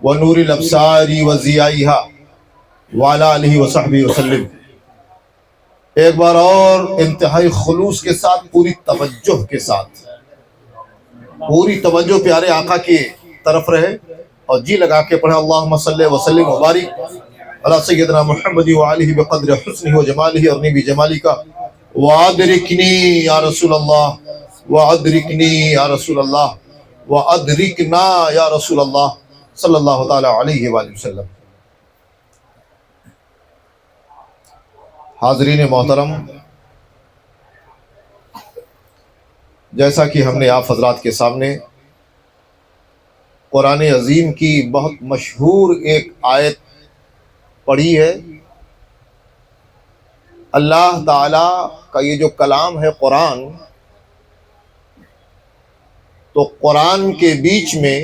ونور الابصار وضیائها وعلی آلہ وصحبہ وسلم۔ ایک بار اور انتہائی خلوص کے ساتھ، پوری توجہ کے ساتھ، پوری توجہ پیارے آقا کی طرف رہے اور جی لگا کے پڑھے اللہم صلی وسلم وبارک علی سیدنا محمد وآلہ بقدر حسنہ و جمالہ ارنی بجمالک وادرکنی یا رسول اللہ وادرکنی یا رسول اللہ وادرکنا یا رسول اللہ صلی اللہ تعالی علیہ وآلہ وسلم۔ حاضرین محترم، جیسا کہ ہم نے آپ حضرات کے سامنے قرآن عظیم کی بہت مشہور ایک آیت پڑھی ہے، اللہ تعالی کا یہ جو کلام ہے قرآن، تو قرآن کے بیچ میں،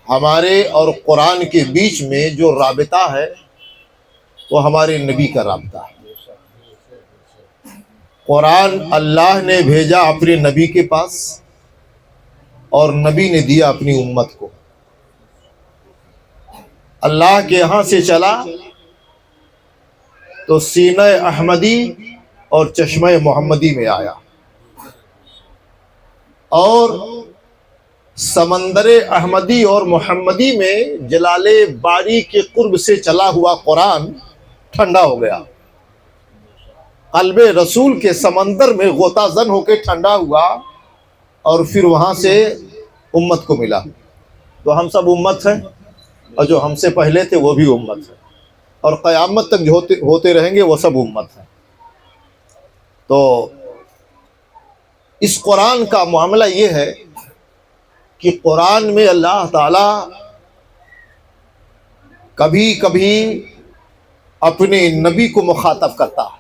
ہمارے اور قرآن کے بیچ میں جو رابطہ ہے وہ ہمارے نبی کا رابطہ ہے۔ قرآن اللہ نے بھیجا اپنے نبی کے پاس اور نبی نے دیا اپنی امت کو۔ اللہ کے یہاں سے چلا تو سینہ احمدی اور چشمہ محمدی میں آیا، اور سمندر احمدی اور محمدی میں جلال باری کے قرب سے چلا ہوا قرآن ٹھنڈا ہو گیا، قلب رسول کے سمندر میں غوطہ زن ہو کے ٹھنڈا ہوا، اور پھر وہاں سے امت کو ملا۔ تو ہم سب امت ہیں، اور جو ہم سے پہلے تھے وہ بھی امت ہیں، اور قیامت تک جو ہوتے رہیں گے وہ سب امت ہیں۔ تو اس قرآن کا معاملہ یہ ہے کہ قرآن میں اللہ تعالی کبھی کبھی اپنے نبی کو مخاطب کرتا ہے،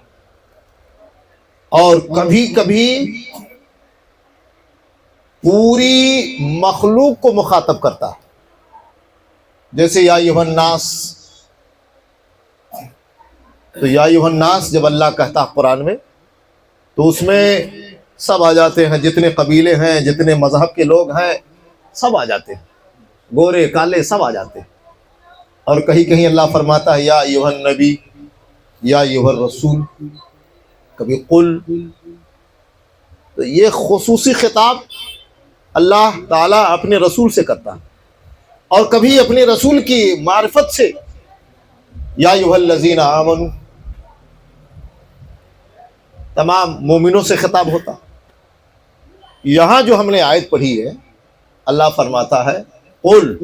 اور کبھی کبھی پوری مخلوق کو مخاطب کرتا ہے۔ جیسے یا ایھا الناس، تو یا ایھا الناس جب اللہ کہتا ہے قرآن میں، تو اس میں سب آ جاتے ہیں، جتنے قبیلے ہیں، جتنے مذہب کے لوگ ہیں، سب آ جاتے ہیں، گورے کالے سب آ جاتے ہیں۔ اور کہیں کہیں اللہ فرماتا ہے یا ایھا النبی، یا ایھا الرسول، کبھی قل۔ تو یہ خصوصی خطاب اللہ تعالیٰ اپنے رسول سے کرتا ہے، اور کبھی اپنے رسول کی معرفت سے یا ایھا الذین آمنوا، تمام مومنوں سے خطاب ہوتا۔ یہاں جو ہم نے آیت پڑھی ہے، اللہ فرماتا ہے قل،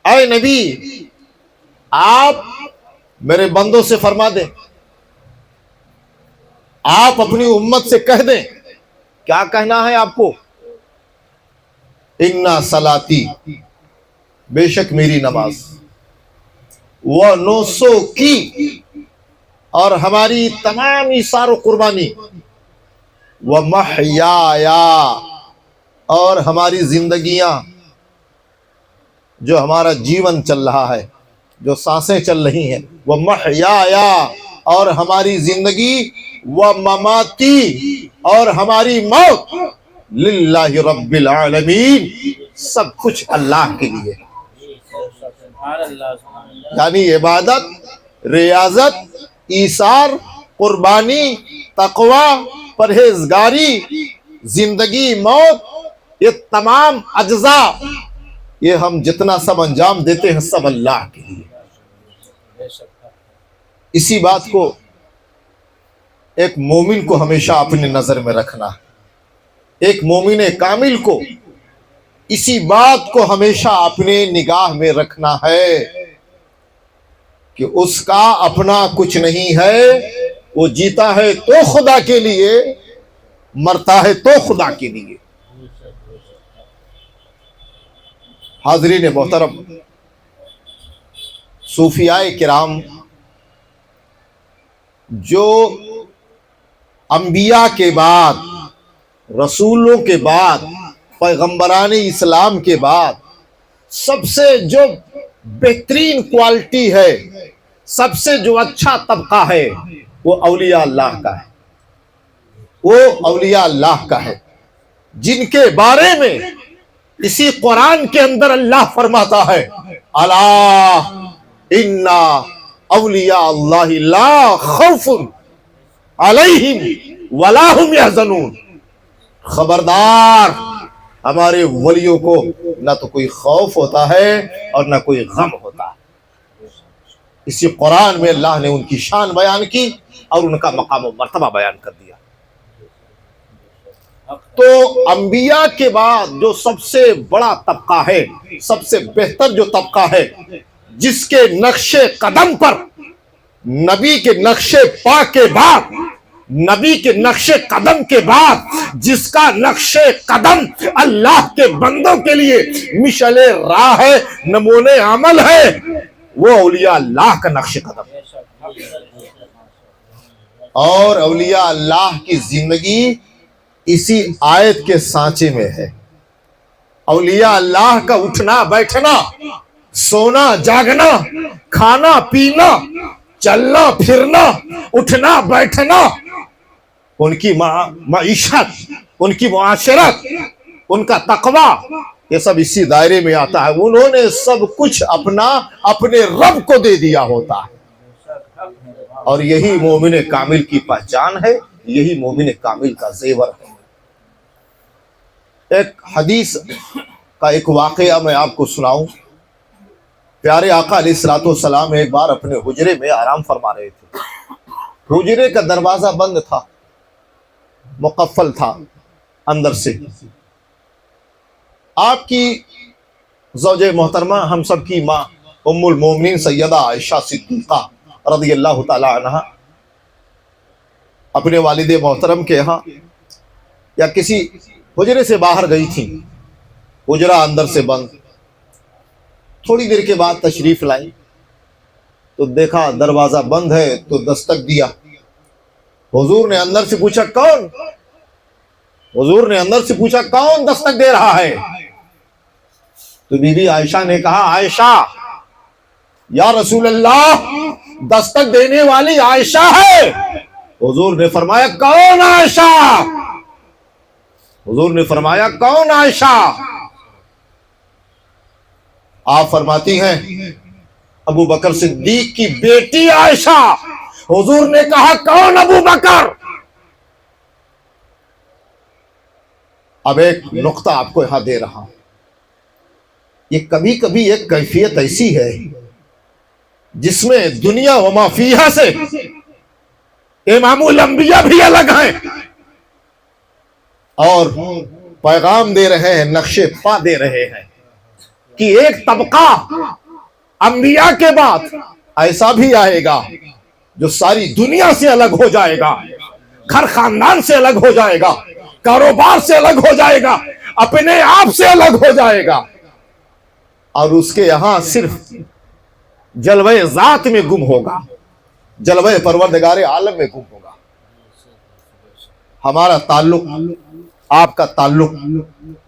اے نبی آپ میرے بندوں سے فرما دیں، آپ اپنی امت سے کہہ دیں۔ کیا کہنا ہے آپ کو؟ اِنَّ صلاتی، بے شک میری نماز، وَنُسُکی، اور ہماری تمام ایثار و قربانی، وَمَحْیَایَ، اور ہماری زندگیاں، جو ہمارا جیون چل رہا ہے، جو سانسیں چل رہی ہیں، وَمَحْیَایَ، اور ہماری زندگی، وَمَمَاتِی، اور ہماری موت، للہ رب العالمین، سب کچھ اللہ کے لیے۔ یعنی عبادت، ریاضت، ایثار، قربانی، تقوی، پرہیزگاری، زندگی، موت، یہ تمام اجزاء، یہ ہم جتنا سب انجام دیتے ہیں سب اللہ کے لیے۔ اسی بات کو ایک مومن کو ہمیشہ اپنی نظر میں رکھنا ہے، ایک مومن کامل کو اسی بات کو ہمیشہ اپنے نگاہ میں رکھنا ہے کہ اس کا اپنا کچھ نہیں ہے، وہ جیتا ہے تو خدا کے لیے، مرتا ہے تو خدا کے لیے۔ حاضرین محترم، صوفیاء کرام جو انبیاء کے بعد، رسولوں کے بعد، پیغمبران اسلام کے بعد سب سے جو بہترین کوالٹی ہے، سب سے جو اچھا طبقہ ہے، وہ اولیاء اللہ کا ہے، وہ اولیاء اللہ کا ہے، جن کے بارے میں اسی قرآن کے اندر اللہ فرماتا ہے الا انا اولیاء اللہ لا خوف علیہم ولا هم یحزنون، خبردار ہمارے ولیوں کو نہ تو کوئی خوف ہوتا ہے اور نہ کوئی غم ہوتا ہے۔ اسی قرآن میں اللہ نے ان کی شان بیان کی اور ان کا مقام و مرتبہ بیان کر دیا۔ تو انبیاء کے بعد جو سب سے بڑا طبقہ ہے، سب سے بہتر جو طبقہ ہے، جس کے نقش قدم پر نبی کے نقش پا کے بعد، نبی کے نقش قدم کے بعد جس کا نقش قدم اللہ کے بندوں کے لیے مشعل راہ ہے، نمونے عمل ہے، وہ اولیاء اللہ کا نقش قدم ہے۔ اور اولیاء اللہ کی زندگی اسی آیت کے سانچے میں ہے۔ اولیاء اللہ کا اٹھنا بیٹھنا، سونا جاگنا، کھانا پینا، چلنا پھرنا، اٹھنا بیٹھنا، ان کی معیشت، ان کی معاشرت، ان کا تقوی، یہ سب اسی دائرے میں آتا ہے۔ انہوں نے سب کچھ اپنے رب کو دے دیا ہوتا ہے، اور یہی مومن کامل کی پہچان ہے، یہی مومن کامل کا زیور ہے۔ ایک حدیث کا ایک واقعہ میں آپ کو سناؤں۔ پیارے آقا علیہ الصلوۃ والسلام ایک بار اپنے حجرے میں آرام فرما رہے تھے۔ حجرے کا دروازہ بند تھا، مقفل تھا اندر سے۔ آپ کی زوجہ محترمہ، ہم سب کی ماں ام المومنین سیدہ عائشہ صدیقہ رضی اللہ تعالی عنہا اپنے والد محترم کے ہاں یا کسی حجرے سے باہر گئی تھی، حجرہ اندر سے بند۔ تھوڑی دیر کے بعد تشریف لائی تو دیکھا دروازہ بند ہے، تو دستک دیا۔ حضور نے اندر سے پوچھا کون؟ حضور نے اندر سے پوچھا کون دستک دے رہا ہے؟ تو بی بی عائشہ نے کہا عائشہ، یا رسول اللہ دستک دینے والی عائشہ ہے۔ حضور نے فرمایا کون عائشہ؟ حضور نے فرمایا کون عائشہ؟ آپ فرماتی ہیں ابو بکر صدیق کی بیٹی عائشہ۔ حضور نے کہا کون ابو بکر؟ اب ایک نقطہ آپ کو یہاں دے رہا ہوں۔ یہ کبھی کبھی ایک کیفیت ایسی ہے جس میں دنیا و ما فیہا سے امام الانبیاء بھی الگ ہیں، اور پیغام دے رہے ہیں، نقش پا دے رہے ہیں کہ ایک طبقہ انبیاء کے بعد ایسا بھی آئے گا جو ساری دنیا سے الگ ہو جائے گا، گھر خاندان سے الگ ہو جائے گا، کاروبار سے الگ ہو جائے گا، اپنے آپ سے الگ ہو جائے گا، اور اس کے یہاں صرف جلوہ ذات میں گم ہوگا، جلوہ پروردگار عالم میں گم ہوگا۔ ہمارا تعلق، آپ کا تعلق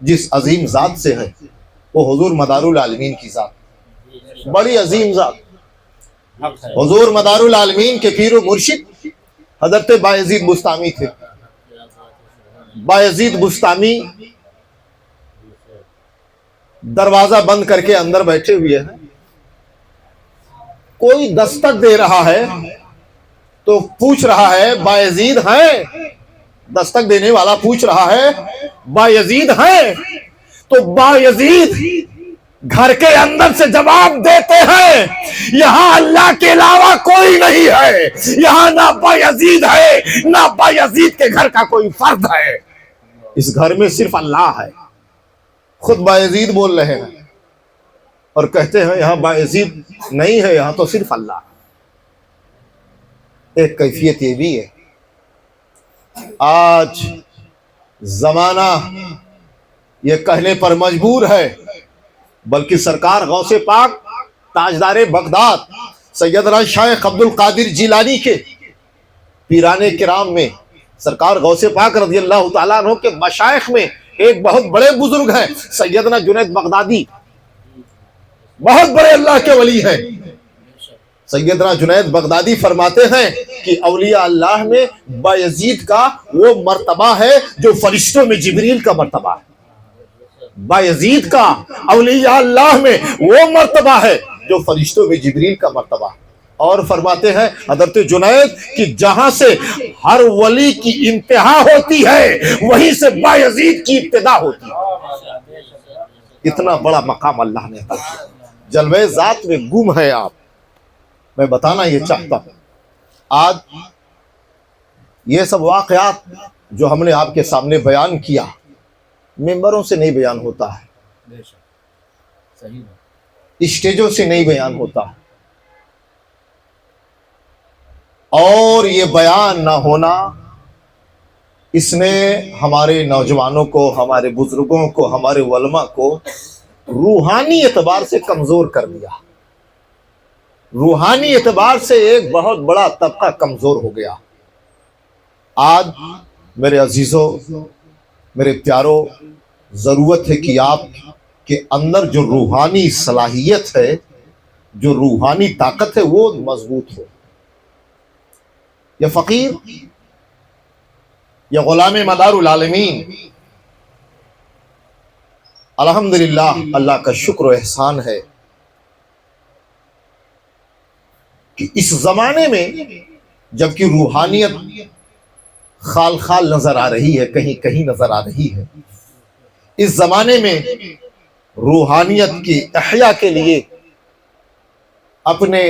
جس عظیم ذات سے ہے وہ حضور مدار العالمین کی ذات، بڑی عظیم ذات۔ حضور مدار العالمین کے پیر و مرشد حضرت بایزید بستامی تھے۔ بایزید بستامی دروازہ بند کر کے اندر بیٹھے ہوئے ہیں، کوئی دستک دے رہا ہے تو پوچھ رہا ہے بایزید ہے؟ دستک دینے والا پوچھ رہا ہے بایزید ہے؟ تو بایزید گھر کے اندر سے جواب دیتے ہیں یہاں اللہ کے علاوہ کوئی نہیں ہے، یہاں نہ بایزید ہے نہ بایزید کے گھر کا کوئی فرد ہے، اس گھر میں صرف اللہ ہے۔ خود بایزید بول رہے ہیں اور کہتے ہیں یہاں بایزید نہیں ہے، یہاں تو صرف اللہ ہے۔ ایک کیفیت یہ بھی ہے، آج زمانہ یہ کہنے پر مجبور ہے، بلکہ سرکار غوث پاک تاجدار بغداد سیدنا شیخ عبد القادر جیلانی کے پیران کرام میں، سرکار غوث پاک رضی اللہ تعالیٰ عنہ کے مشائخ میں ایک بہت بڑے بزرگ ہیں سیدنا جنید بغدادی، بہت بڑے اللہ کے ولی ہیں۔ سیدنا جنید بغدادی فرماتے ہیں کہ اولیاء اللہ میں بایزید کا وہ مرتبہ ہے جو فرشتوں میں جبریل کا مرتبہ ہے۔ بایزید کا اولیاء اللہ میں وہ مرتبہ ہے جو فرشتوں میں جبریل کا مرتبہ ہے۔ اور فرماتے ہیں حضرت جنید کہ جہاں سے ہر ولی کی انتہا ہوتی ہے وہیں سے بایزید کی ابتدا ہوتی ہے۔ اتنا بڑا مقام اللہ نے عطا کیا، جلوے ذات میں گم ہے آپ۔ میں بتانا یہ چاہتا ہوں، آج یہ سب واقعات جو ہم نے آپ کے سامنے بیان کیا ممبروں سے نہیں بیان ہوتا ہے، اسٹیجوں سے نہیں بیان ہوتا ہے، اور یہ بیان نہ ہونا اس نے ہمارے نوجوانوں کو، ہمارے بزرگوں کو، ہمارے علماء کو روحانی اعتبار سے کمزور کر دیا۔ روحانی اعتبار سے ایک بہت بڑا طبقہ کمزور ہو گیا۔ آج میرے عزیزوں، میرے پیاروں، ضرورت ہے کہ آپ کے اندر جو روحانی صلاحیت ہے، جو روحانی طاقت ہے، وہ مضبوط ہو۔ یہ فقیر، یہ غلام مدار العالمین، الحمدللہ اللہ کا شکر و احسان ہے کہ اس زمانے میں جبکہ روحانیت خال خال نظر آ رہی ہے، کہیں کہیں نظر آ رہی ہے، اس زمانے میں روحانیت کی احیاء کے لیے اپنے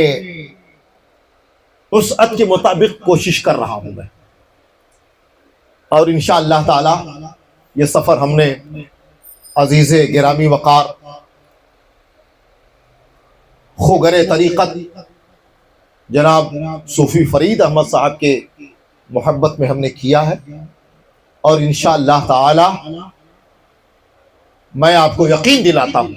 وسعت کے مطابق کوشش کر رہا ہوں میں، اور انشاءاللہ تعالی یہ سفر ہم نے عزیز گرامی وقار خوگر طریقت جناب صوفی فرید احمد صاحب کے محبت میں ہم نے کیا ہے، اور انشاءاللہ تعالی میں آپ کو یقین دلاتا ہوں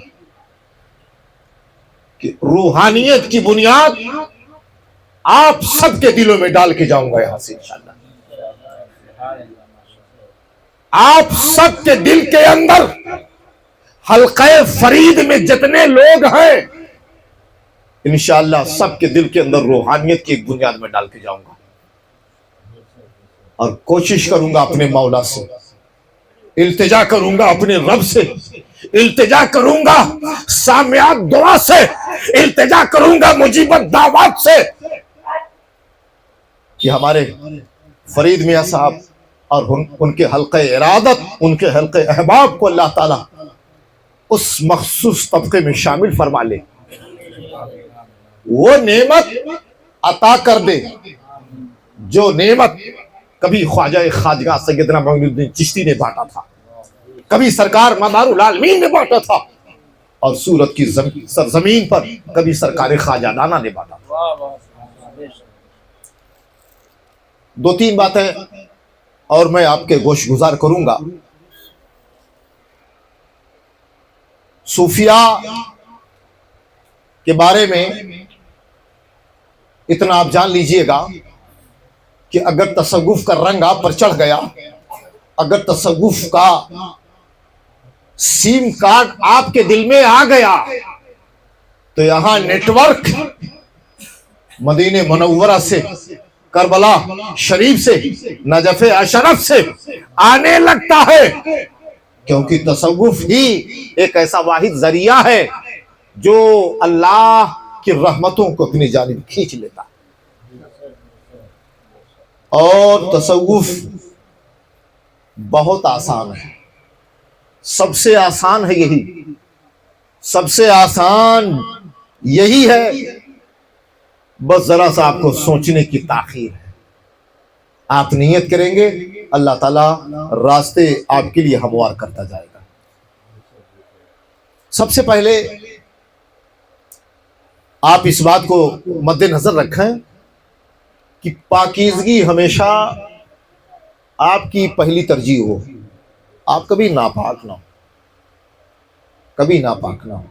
کہ روحانیت کی بنیاد آپ سب کے دلوں میں ڈال کے جاؤں گا یہاں سے انشاءاللہ۔ آپ سب کے دل کے اندر حلقہ فرید میں جتنے لوگ ہیں انشاءاللہ سب کے دل کے اندر روحانیت کی ایک بنیاد میں ڈال کے جاؤں گا، اور کوشش کروں گا اپنے مولا سے، التجا کروں گا اپنے رب سے، التجا کروں گا سامعات دعا سے، التجا کروں گا مجیبت دعوات سے کہ ہمارے فرید میاں صاحب اور ان کے حلقہ ارادت، ان کے حلقہ احباب کو اللہ تعالیٰ اس مخصوص طبقے میں شامل فرما لے، وہ نعمت عطا کر دے جو نعمت کبھی خواجہ خواجہ سیدنا معین الدین چشتی نے بانٹا تھا، کبھی سرکار مدار العالمین نے بانٹا تھا، اور سورت کی سرزمین پر کبھی سرکار خواجہ دانا نے بانٹا تھا۔ دو تین باتیں اور میں آپ کے گوش گزار کروں گا۔ صوفیاء کے بارے میں اتنا آپ جان لیجئے گا کہ اگر تصوف کا رنگ آپ پر چڑھ گیا، اگر تصوف کا سیم کارڈ آپ کے دل میں آ گیا تو یہاں نیٹ ورک مدینہ منورہ سے، کربلا شریف سے، نجف اشرف سے آنے لگتا ہے، کیونکہ تصوف ہی ایک ایسا واحد ذریعہ ہے جو اللہ کی رحمتوں کو اپنی جانب کھینچ لیتا ہے۔ اور تصوف بہت آسان ہے، سب سے آسان ہے، یہی سب سے آسان یہی ہے، بس ذرا سا آپ کو سوچنے کی تاخیر ہے۔ آپ نیت کریں گے اللہ تعالیٰ راستے آپ کے لیے ہموار کرتا جائے گا۔ سب سے پہلے آپ اس بات کو مد نظر رکھیں کہ پاکیزگی ہمیشہ آپ کی پہلی ترجیح ہو، آپ کبھی ناپاک نہ ہو، کبھی ناپاک نہ ہو،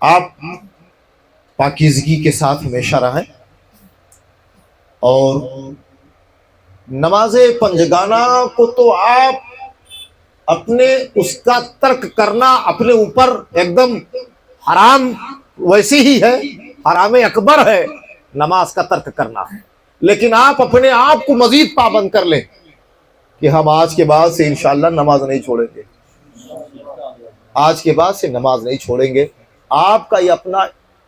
آپ پاکیزگی کے ساتھ ہمیشہ رہیں، اور نماز پنجگانہ کو تو آپ اپنے اس کا ترک کرنا اپنے اوپر ایک دم حرام ویسی ہی ہے، حرام اکبر ہے نماز کا ترک کرنا، لیکن آپ اپنے آپ کو مزید پابند کر لیں کہ ہم آج کے بعد سے انشاءاللہ نماز نہیں چھوڑیں گے، آج کے بعد سے نماز نہیں چھوڑیں گے۔ آپ کا یہ اپنا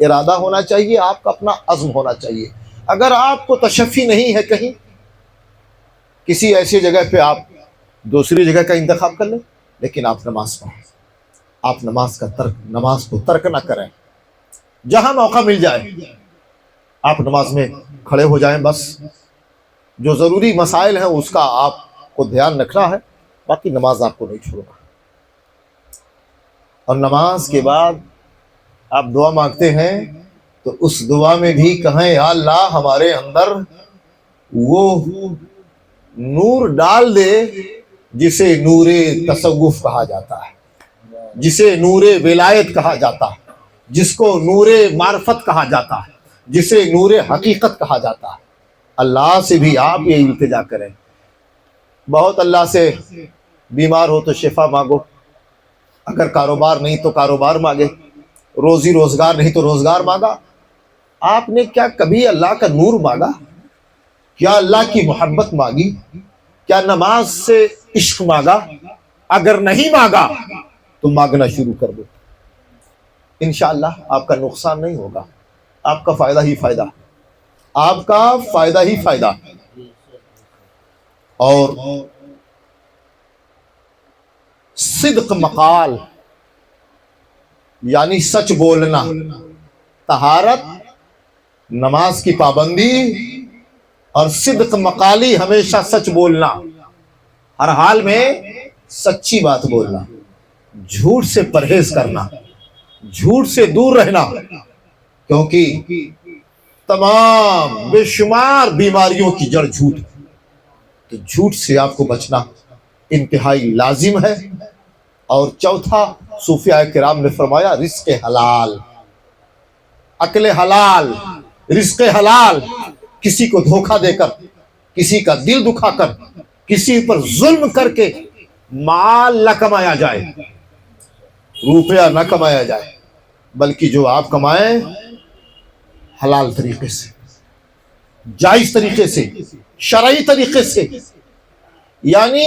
ارادہ ہونا چاہیے، آپ کا اپنا عزم ہونا چاہیے۔ اگر آپ کو تشفی نہیں ہے کہیں کسی ایسی جگہ پہ، آپ دوسری جگہ کا انتخاب کر لیں، لیکن آپ نماز پڑھیں، آپ نماز کو ترک نہ کریں۔ جہاں موقع مل جائے آپ نماز میں کھڑے ہو جائیں، بس جو ضروری مسائل ہیں اس کا آپ کو دھیان رکھنا ہے، باقی نماز آپ کو نہیں چھوڑنا۔ اور نماز کے بعد آپ دعا مانگتے ہیں تو اس دعا میں بھی کہیں یا اللہ ہمارے اندر وہ نور ڈال دے جسے نور تصوف کہا جاتا ہے، جسے نور ولایت کہا جاتا ہے، جس کو نور معرفت کہا جاتا ہے، جسے نور حقیقت کہا جاتا ہے۔ اللہ سے بھی آپ یہ التجا کریں۔ بہت اللہ سے بیمار ہو تو شفا مانگو، اگر کاروبار نہیں تو کاروبار مانگے، روزی روزگار نہیں تو روزگار مانگا۔ آپ نے کیا کبھی اللہ کا نور مانگا؟ کیا اللہ کی محبت مانگی؟ کیا نماز سے عشق مانگا؟ اگر نہیں مانگا تو مانگنا شروع کر دو، انشاءاللہ آپ کا نقصان نہیں ہوگا، آپ کا فائدہ ہی فائدہ، آپ کا فائدہ ہی فائدہ۔ اور صدق مقال یعنی سچ بولنا، طہارت، نماز کی پابندی اور صدق مقالی، ہمیشہ سچ بولنا، ہر حال میں سچی بات بولنا، جھوٹ سے پرہیز کرنا، جھوٹ سے دور رہنا، کیونکہ تمام بے شمار بیماریوں کی جڑ جھوٹ ہے، تو جھوٹ سے آپ کو بچنا انتہائی لازم ہے۔ اور چوتھا، صوفیاء کرام نے فرمایا رزق حلال، عقل حلال، رزق حلال، کسی کو دھوکہ دے کر، کسی کا دل دکھا کر، کسی پر ظلم کر کے مال نہ کمایا جائے، روپیہ نہ کمایا جائے، بلکہ جو آپ کمائیں حلال طریقے سے، جائز طریقے سے، شرعی طریقے سے، یعنی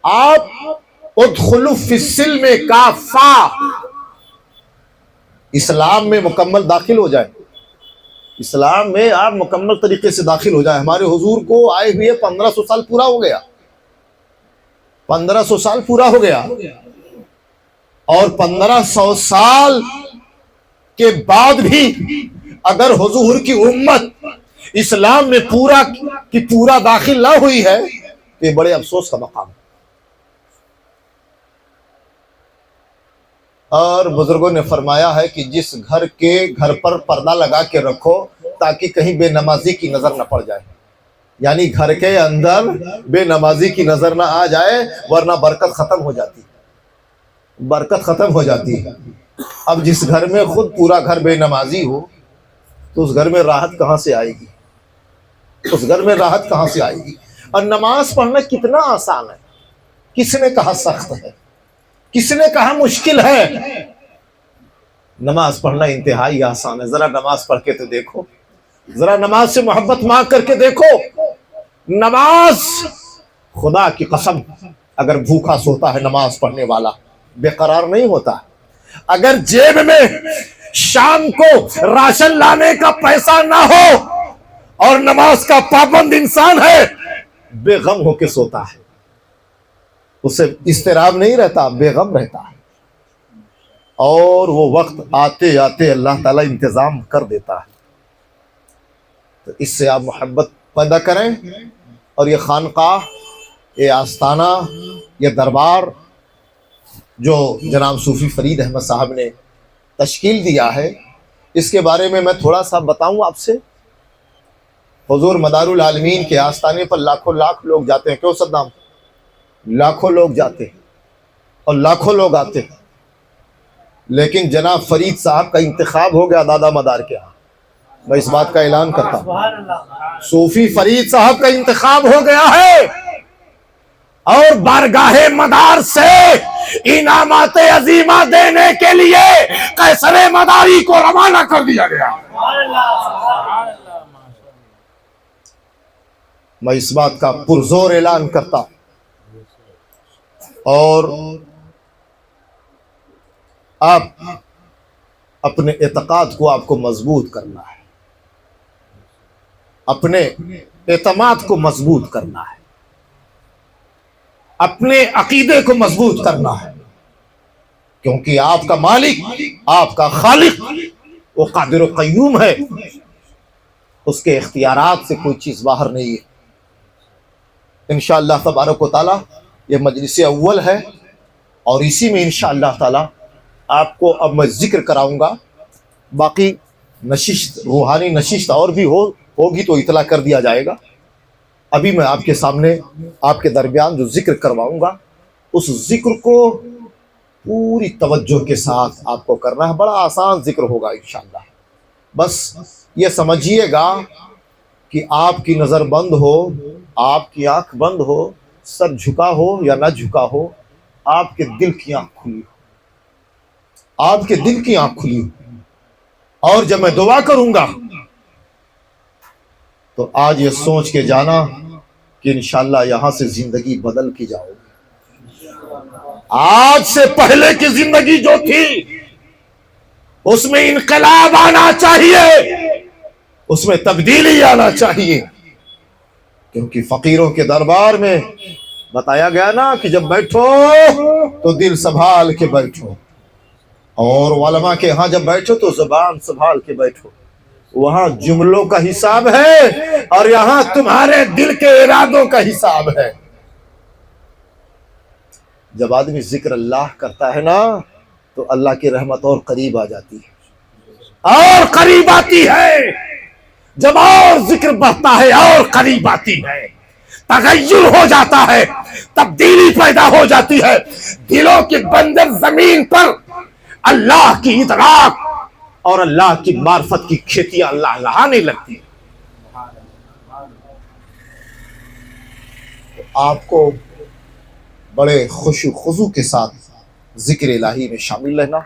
آپ ادخلوا فی السلم کافہ، اسلام میں مکمل داخل ہو جائے، اسلام میں آپ مکمل طریقے سے داخل ہو جائے۔ ہمارے حضور کو آئے ہوئے 1500 سال پورا ہو گیا، 1500 سال پورا ہو گیا، اور 1500 سال کے بعد بھی اگر حضور کی امت اسلام میں پورا کی پورا داخل نہ ہوئی ہے تو یہ بڑے افسوس کا مقام ہے۔ اور بزرگوں نے فرمایا ہے کہ جس گھر پر پردہ لگا کے رکھو تاکہ کہیں بے نمازی کی نظر نہ پڑ جائے، یعنی گھر کے اندر بے نمازی کی نظر نہ آ جائے، ورنہ برکت ختم ہو جاتی، برکت ختم ہو جاتی ہے۔ اب جس گھر میں خود پورا گھر بے نمازی ہو تو اس گھر میں راحت کہاں سے آئے گی؟ اس گھر میں راحت کہاں سے آئے گی؟ اور نماز پڑھنا کتنا آسان ہے، کس نے کہا سخت ہے، کس نے کہا مشکل ہے؟ نماز پڑھنا انتہائی آسان ہے۔ ذرا نماز پڑھ کے تو دیکھو، ذرا نماز سے محبت مانگ کر کے دیکھو۔ نماز، خدا کی قسم، اگر بھوکا سوتا ہے نماز پڑھنے والا بے قرار نہیں ہوتا۔ اگر جیب میں شام کو راشن لانے کا پیسہ نہ ہو اور نماز کا پابند انسان ہے، بے غم ہو کے سوتا ہے، اسے اضطراب نہیں رہتا، بے غم رہتا ہے، اور وہ وقت آتے آتے اللہ تعالیٰ انتظام کر دیتا ہے۔ تو اس سے آپ محبت پیدا کریں، اور یہ خانقاہ، یہ آستانہ، یہ دربار جو جناب صوفی فرید احمد صاحب نے تشکیل دیا ہے، اس کے بارے میں تھوڑا سا بتاؤں آپ سے۔ حضور مدار العالمین کے آستانے پر لاکھوں لاکھ لوگ جاتے ہیں، کیوں صدام؟ لاکھوں لوگ جاتے ہیں اور لاکھوں لوگ آتے ہیں، لیکن جناب فرید صاحب کا انتخاب ہو گیا دادا مدار کے ہاں، میں اس بات کا اعلان کرتا ہوں، صوفی فرید صاحب کا انتخاب ہو گیا ہے، اور بارگاہ مدار سے انعامات عظیمہ دینے کے لیے قیصر مداری کو روانہ کر دیا گیا۔ میں اس بات کا پرزور اعلان کرتا ہوں اور آپ اپنے اعتقاد کو آپ کو مضبوط کرنا ہے، اپنے اعتماد کو مضبوط کرنا ہے، اپنے عقیدے کو مضبوط کرنا ہے، کیونکہ آپ کا مالک، آپ کا خالق وہ قادر و قیوم ہے، اس کے اختیارات سے کوئی چیز باہر نہیں ہے۔ انشاءاللہ تبارک و تعالی یہ مجلس اول ہے اور اسی میں انشاءاللہ تعالی آپ کو اب میں ذکر کراؤں گا، باقی نشست، روحانی نشست اور بھی ہوگی تو اطلاع کر دیا جائے گا۔ ابھی میں آپ کے سامنے، آپ کے درمیان جو ذکر کرواؤں گا اس ذکر کو پوری توجہ کے ساتھ آپ کو کرنا ہے۔ بڑا آسان ذکر ہوگا انشاءاللہ، بس یہ سمجھیے گا کہ آپ کی نظر بند ہو، آپ کی آنکھ بند ہو، سر جھکا ہو یا نہ جھکا ہو، آپ کے دل کی آنکھ کھلی ہو، آپ کے دل کی آنکھ کھلی ہو، اور جب میں دعا کروں گا تو آج یہ سوچ کے جانا کہ انشاءاللہ یہاں سے زندگی بدل کے جاؤ گے۔ آج سے پہلے کی زندگی جو تھی اس میں انقلاب آنا چاہیے، اس میں تبدیلی آنا چاہیے، کیونکہ فقیروں کے دربار میں بتایا گیا نا کہ جب بیٹھو تو دل سنبھال کے بیٹھو، اور علماء کے ہاں جب بیٹھو تو زبان سنبھال کے بیٹھو۔ وہاں جملوں کا حساب ہے اور یہاں تمہارے دل کے ارادوں کا حساب ہے۔ جب آدمی ذکر اللہ کرتا ہے نا تو اللہ کی رحمت اور قریب آ جاتی ہے، اور قریب آتی ہے۔ جب اور ذکر بڑھتا ہے اور قریب آتی ہے، تغیر ہو جاتا ہے، تبدیلی پیدا ہو جاتی ہے، دلوں کے بندر زمین پر اللہ کی ادراک اور اللہ کی معرفت کی کھیتیاں اللہ لہانے لگتی ہیں۔ آپ کو بڑے خشوع خضوع کے ساتھ ذکر الہی میں شامل رہنا۔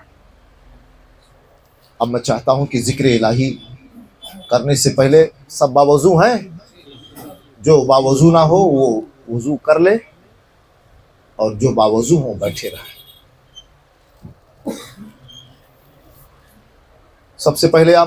اب میں چاہتا ہوں کہ ذکر الہی کرنے سے پہلے سب باوضو ہیں، جو باوضو نہ ہو وہ وضو کر لے، اور جو باوضو ہوں بیٹھے رہے۔ سب سے پہلے آپ